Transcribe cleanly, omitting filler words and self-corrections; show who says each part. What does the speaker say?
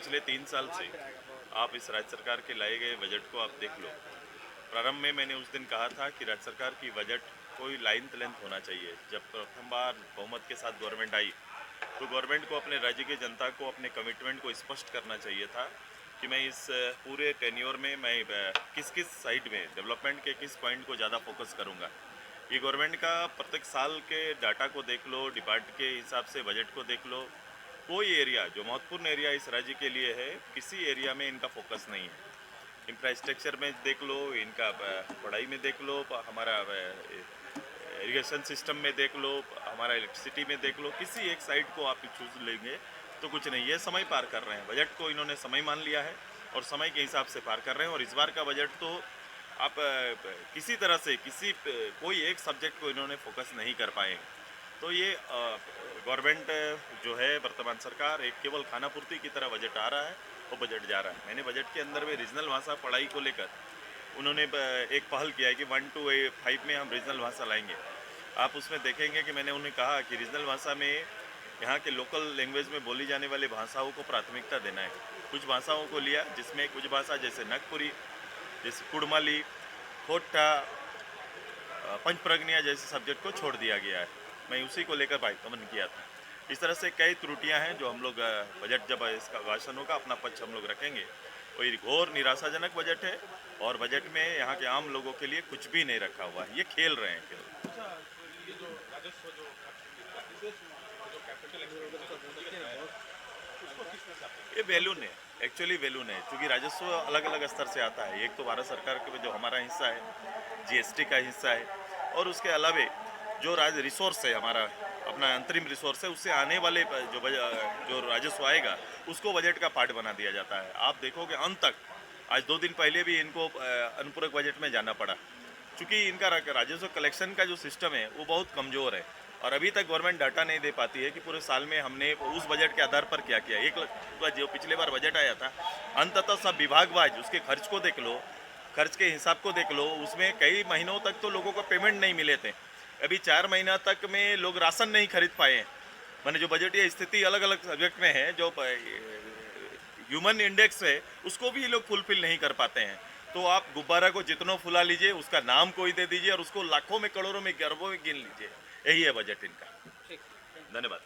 Speaker 1: पिछले 3 साल से आप इस राज्य सरकार के लाए गए बजट को आप देख लो। प्रारंभ में मैंने उस दिन कहा था कि राज्य सरकार की बजट कोई लाइन लेंथ होना चाहिए। जब प्रथम बार बहुमत के साथ गवर्नमेंट आई तो गवर्नमेंट को अपने राज्य की जनता को अपने कमिटमेंट को स्पष्ट करना चाहिए था कि मैं इस पूरे टेन्योर में मैं किस किस साइड में डेवलपमेंट के किस पॉइंट को ज़्यादा फोकस करूँगा। ये गवर्नमेंट का प्रत्येक साल के डाटा को देख लो, डिपार्ट के हिसाब से बजट को देख लो, कोई एरिया जो महत्वपूर्ण एरिया इस राज्य के लिए है, किसी एरिया में इनका फोकस नहीं है। इंफ्रास्ट्रक्चर में देख लो, इनका पढ़ाई में देख लो, हमारा इरिगेशन सिस्टम में देख लो, हमारा इलेक्ट्रिसिटी में देख लो, किसी एक साइड को आप चूज लेंगे तो कुछ नहीं। ये समय पार कर रहे हैं, बजट को इन्होंने समय मान लिया है और समय के हिसाब से पार कर रहे हैं। और इस बार का बजट तो आप किसी तरह से कोई एक सब्जेक्ट को इन्होंने फोकस नहीं कर पाए। तो ये गवर्नमेंट जो है वर्तमान सरकार एक केवल खाना पूर्ति की तरह बजट आ रहा है और बजट जा रहा है। मैंने बजट के अंदर में रीजनल भाषा पढ़ाई को लेकर उन्होंने एक पहल किया है कि 1 to 5 में हम रीजनल भाषा लाएंगे। आप उसमें देखेंगे कि मैंने उन्हें कहा कि रीजनल भाषा में यहाँ के लोकल लैंग्वेज में बोली जाने वाली भाषाओं को प्राथमिकता देना है। कुछ भाषाओं को लिया जिसमें कुछ भाषा जैसे नागपुरी, जैसे कुड़माली, खोट्टा, पंचप्रज्ञा जैसे सब्जेक्ट को छोड़ दिया गया है। मैं उसी को लेकर बाइकमन किया था। इस तरह से कई त्रुटियां हैं जो हम लोग बजट जब इसका भाषण होगा अपना पक्ष हम लोग रखेंगे। और घोर निराशाजनक बजट है और बजट में यहाँ के आम लोगों के लिए कुछ भी नहीं रखा हुआ है। ये खेल रहे हैं केवल।
Speaker 2: अच्छा, ये जो राजस्व जो जो कैपिटल एक्सपेंडिचर है उसको किस तरह से आप
Speaker 1: ये बैलून है, एक्चुअली बैलून है, क्योंकि राजस्व अलग अलग स्तर से आता है। एक तो भारत सरकार के जो हमारा हिस्सा है, जीएसटी का हिस्सा है, और उसके अलावे जो रिसोर्स है हमारा अपना अंतरिम रिसोर्स है, उससे आने वाले जो राजस्व आएगा उसको बजट का पार्ट बना दिया जाता है। आप देखोगे अंत तक, आज 2 दिन पहले भी इनको अनुपूरक बजट में जाना पड़ा, क्योंकि इनका राजस्व कलेक्शन का जो सिस्टम है वो बहुत कमज़ोर है और अभी तक गवर्नमेंट डाटा नहीं दे पाती है कि पूरे साल में हमने उस बजट के आधार पर क्या किया। जो पिछले बार बजट आया था, अंततः सब विभाग वाइज उसके खर्च को देख लो, खर्च के हिसाब को देख लो, उसमें कई महीनों तक तो लोगों को पेमेंट नहीं मिले थे। अभी 4 महीना तक में लोग राशन नहीं खरीद पाए हैं। मैंने जो बजटीय स्थिति अलग अलग सब्जेक्ट में है, जो ह्यूमन इंडेक्स है उसको भी ये लोग फुलफिल नहीं कर पाते हैं। तो आप गुब्बारा को जितना फुला लीजिए, उसका नाम कोई दे दीजिए और उसको लाखों में करोड़ों में अरबों में गिन लीजिए। यही है बजट इनका।
Speaker 2: ठीक।
Speaker 1: धन्यवाद।